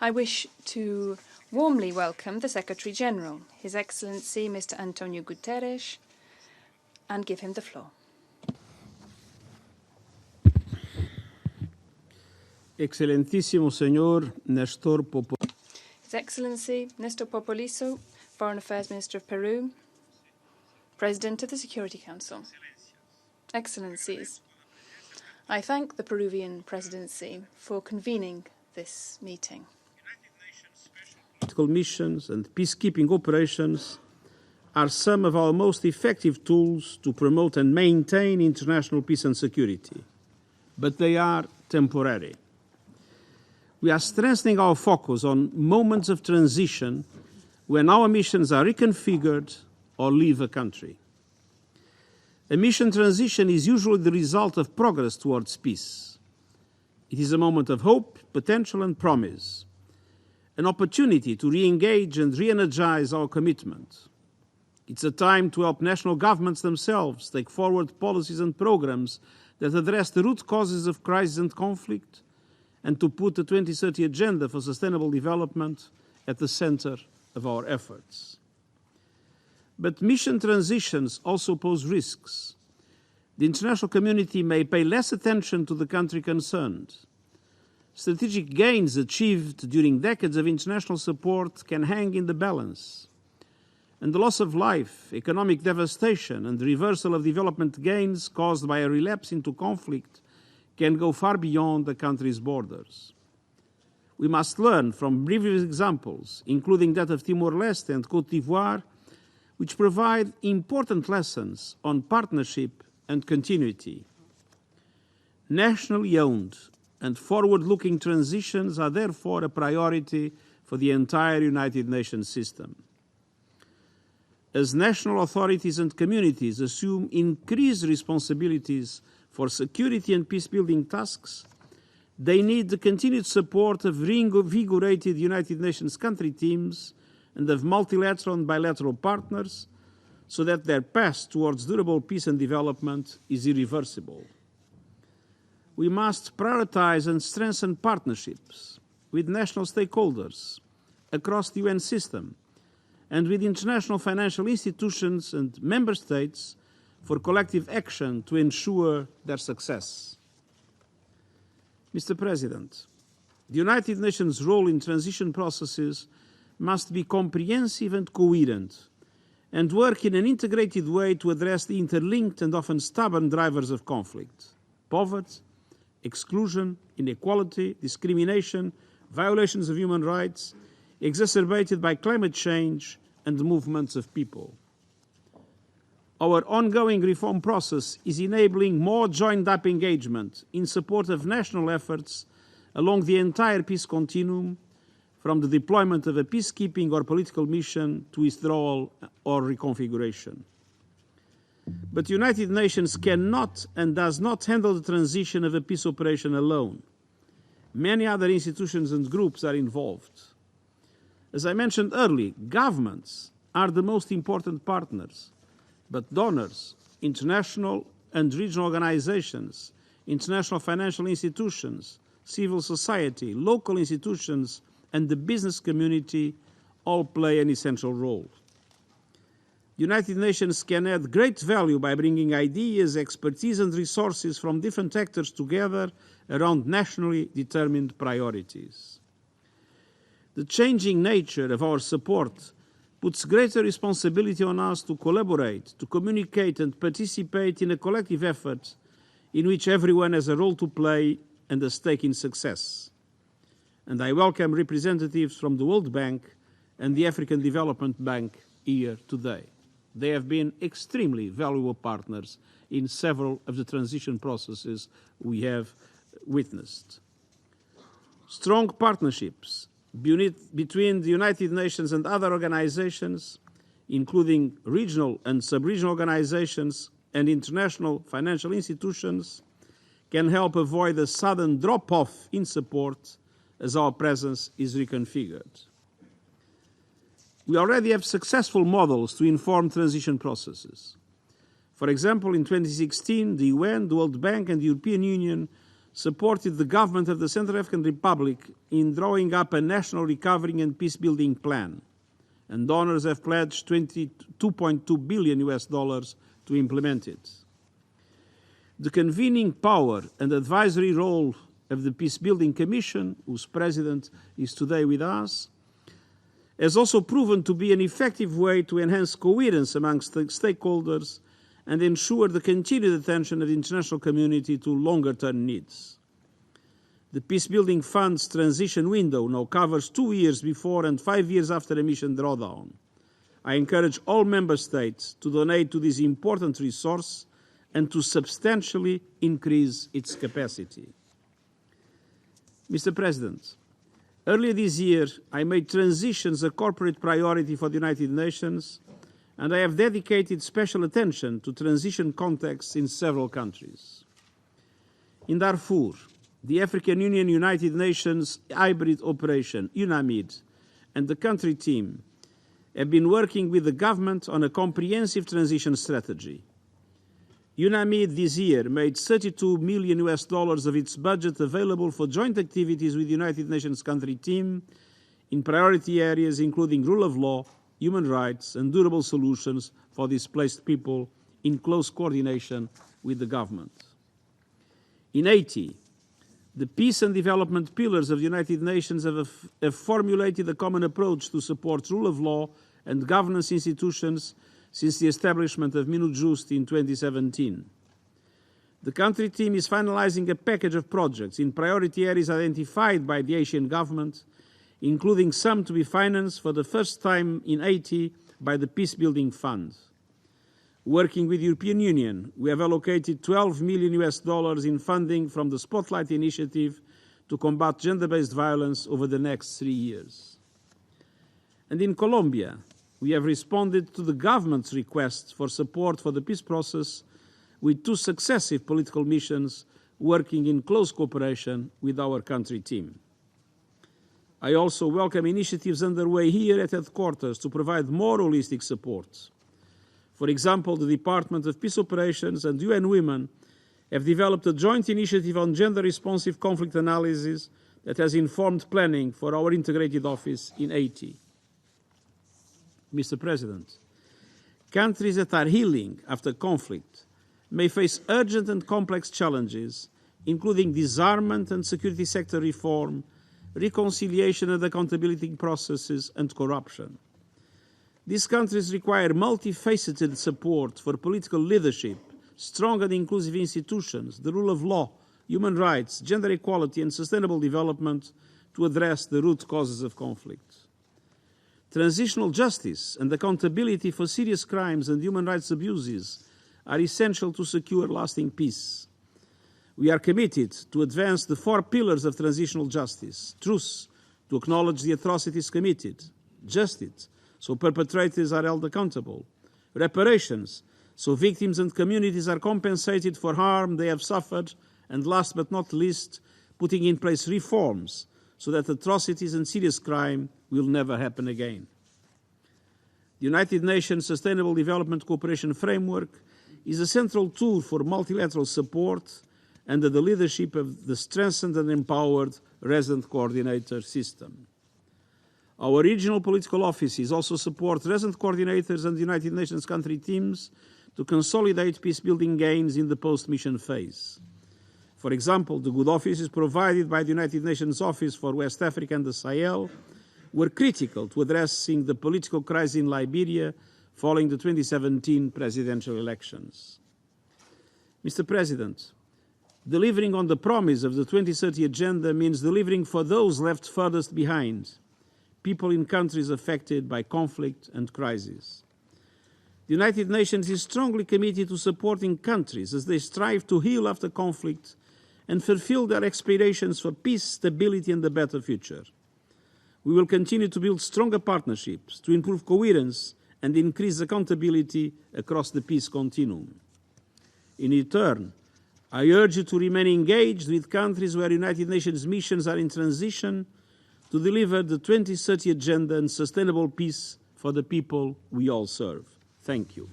I wish to warmly welcome the Secretary-General, His Excellency Mr. António Guterres, and give him the floor. Excelentíssimo Senhor Nestor Popoliso. His Excellency Nestor Popoliso, Foreign Affairs Minister of Peru, President of the Security Council. Excellencies, I thank the Peruvian Presidency for convening this meeting. Political missions and peacekeeping operations are some of our most effective tools to promote and maintain international peace and security, but they are temporary. We are strengthening our focus on moments of transition when our missions are reconfigured or leave a country. A mission transition is usually the result of progress towards peace. It is a moment of hope, potential, and promise, an opportunity to re-engage and re-energize our commitment. It's a time to help national governments themselves take forward policies and programs that address the root causes of crisis and conflict, and to put the 2030 Agenda for Sustainable Development at the center of our efforts. But mission transitions also pose risks. The international community may pay less attention to the country concerned. Strategic gains achieved during decades of international support can hang in the balance. And the loss of life, economic devastation, and the reversal of development gains caused by a relapse into conflict can go far beyond the country's borders. We must learn from previous examples, including that of Timor-Leste and Côte d'Ivoire, which provide important lessons on partnership and continuity. Nationally owned and forward-looking transitions are therefore a priority for the entire United Nations system. As national authorities and communities assume increased responsibilities for security and peacebuilding tasks, they need the continued support of reinvigorated United Nations country teams and of multilateral and bilateral partners so that their path towards durable peace and development is irreversible. We must prioritize and strengthen partnerships with national stakeholders across the UN system and with international financial institutions and member states for collective action to ensure their success. Mr. President, the United Nations role in transition processes must be comprehensive and coherent and work in an integrated way to address the interlinked and often stubborn drivers of conflict: poverty, exclusion, inequality, discrimination, violations of human rights, exacerbated by climate change and the movements of people. Our ongoing reform process is enabling more joined-up engagement in support of national efforts along the entire peace continuum, from the deployment of a peacekeeping or political mission to withdrawal or reconfiguration. But the United Nations cannot and does not handle the transition of a peace operation alone. Many other institutions and groups are involved. As I mentioned earlier, governments are the most important partners, but donors, international and regional organizations, international financial institutions, civil society, local institutions, and the business community all play an essential role. The United Nations can add great value by bringing ideas, expertise, and resources from different actors together around nationally determined priorities. The changing nature of our support puts greater responsibility on us to collaborate, to communicate, and participate in a collective effort in which everyone has a role to play and a stake in success. And I welcome representatives from the World Bank and the African Development Bank here today. They have been extremely valuable partners in several of the transition processes we have witnessed. Strong partnerships between the United Nations and other organizations, including regional and sub-regional organizations and international financial institutions, can help avoid a sudden drop-off in support as our presence is reconfigured. We already have successful models to inform transition processes. For example, in 2016, the UN, the World Bank, and the European Union supported the government of the Central African Republic in drawing up a national recovery and peacebuilding plan, and donors have pledged $22.2 billion to implement it. The convening power and advisory role of the Peacebuilding Commission, whose president is today with us, has also proven to be an effective way to enhance coherence amongst the stakeholders and ensure the continued attention of the international community to longer-term needs. The Peacebuilding Fund's transition window now covers 2 years before and 5 years after a mission drawdown. I encourage all member states to donate to this important resource and to substantially increase its capacity. Mr. President, earlier this year, I made transitions a corporate priority for the United Nations, and I have dedicated special attention to transition contexts in several countries. In Darfur, the African Union United Nations Hybrid Operation, UNAMID, and the country team have been working with the government on a comprehensive transition strategy. UNAMID this year made $32 million of its budget available for joint activities with the United Nations country team in priority areas including rule of law, human rights, and durable solutions for displaced people in close coordination with the government. In Haiti, the peace and development pillars of the United Nations have formulated a common approach to support rule of law and governance institutions since the establishment of MINUJUST in 2017. The country team is finalizing a package of projects in priority areas identified by the Haitian government, including some to be financed for the first time in Haiti by the Peacebuilding Fund. Working with the European Union, we have allocated $12 million in funding from the Spotlight Initiative to combat gender-based violence over the next 3 years. And in Colombia, we have responded to the government's request for support for the peace process with 2 successive political missions working in close cooperation with our country team. I also welcome initiatives underway here at headquarters to provide more holistic support. For example, the Department of Peace Operations and UN Women have developed a joint initiative on gender-responsive conflict analysis that has informed planning for our integrated office in Haiti. Mr. President, countries that are healing after conflict may face urgent and complex challenges, including disarmament and security sector reform, reconciliation and accountability processes, and corruption. These countries require multifaceted support for political leadership, strong and inclusive institutions, the rule of law, human rights, gender equality, and sustainable development to address the root causes of conflict. Transitional justice and accountability for serious crimes and human rights abuses are essential to secure lasting peace. We are committed to advance the 4 pillars of transitional justice: truth, to acknowledge the atrocities committed; justice, so perpetrators are held accountable; reparations, so victims and communities are compensated for harm they have suffered; and last but not least, putting in place reforms so that atrocities and serious crime will never happen again. The United Nations Sustainable Development Cooperation Framework is a central tool for multilateral support under the leadership of the strengthened and empowered resident coordinator system. Our regional political offices also support resident coordinators and United Nations country teams to consolidate peacebuilding gains in the post-mission phase. For example, the good offices provided by the United Nations Office for West Africa and the Sahel were critical to addressing the political crisis in Liberia following the 2017 presidential elections. Mr. President, delivering on the promise of the 2030 Agenda means delivering for those left furthest behind, people in countries affected by conflict and crisis. The United Nations is strongly committed to supporting countries as they strive to heal after conflict and fulfill their aspirations for peace, stability, and a better future. We will continue to build stronger partnerships to improve coherence and increase accountability across the peace continuum. In return, I urge you to remain engaged with countries where United Nations missions are in transition to deliver the 2030 Agenda and sustainable peace for the people we all serve. Thank you.